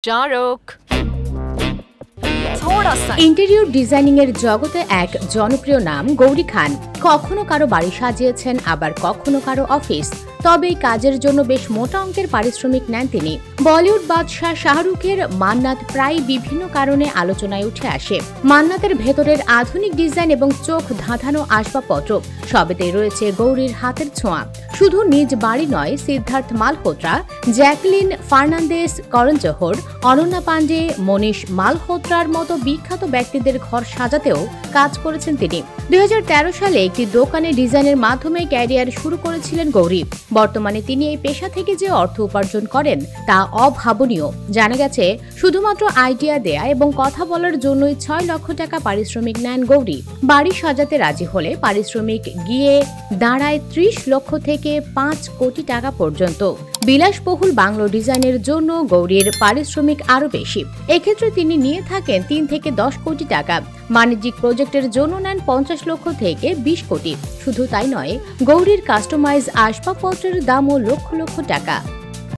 Jarok. थोड़ा सा interior designing এর জগতে এক জনপ্রিয় নাম গৌরী খান। কখনো কারো বাড়ি সাজিয়েছেন, আবার কখনো কারো অফিস। তবে এই কাজের জন্য বেশ মোটা অঙ্কের পারিশ্রমিক নেন তিনি। বলিউড বাদশাহ শাহরুখের মান্নাত প্রায় বিভিন্ন কারণে আলোচনায় উঠে আসে। মান্নাতের ভেতরের আধুনিক ডিজাইন এবং চোখ ধাঁধানো আসবাবপত্র সবেতেই রয়েছে গৌরীর হাতের ছোঁয়া। শুধু নিজ বাড়ি নয়, সিদ্ধার্থ মালহোত্রা, জ্যাকলিন ফার্নান্দেস, করণ জোহর, অনন্যা পাণ্ডে, মনীষ মালহোত্রার মতো বিখ্যাত ব্যক্তিদের ঘর সাজাতেও কাজ করেছেন তিনি। 2013 সালে একটি দোকানে ডিজাইনের মাধ্যমে ক্যারিয়ার শুরু করেছিলেন গৌরী। বর্তমানে তিনি এই পেশা থেকে যে অর্থ উপার্জন করেন তা অভাবনীয়। জানা গেছে, শুধুমাত্র আইডিয়া দেয়া এবং কথা বলার জন্যই 6 লক্ষ টাকা পারিশ্রমিক নেন গৌরী। বাড়ি সাজাতে রাজি হলে পারিশ্রমিক গিয়ে দাঁড়ায় 30 লক্ষ থেকে 5 কোটি টাকা পর্যন্ত। বিলাসবহুল বাংলো ডিজাইনের জন্য গৌরীর পারিশ্রমিক আরও বেশি। এক্ষেত্রে তিনি নিয়ে থাকেন 3 থেকে 10 কোটি টাকা। বাণিজ্যিক প্রজেক্টের জন্য নেন 50 লক্ষ থেকে 20 কোটি। শুধু তাই নয়, গৌরীর কাস্টমাইজ আসবাবপত্রের দামও লক্ষ লক্ষ টাকা।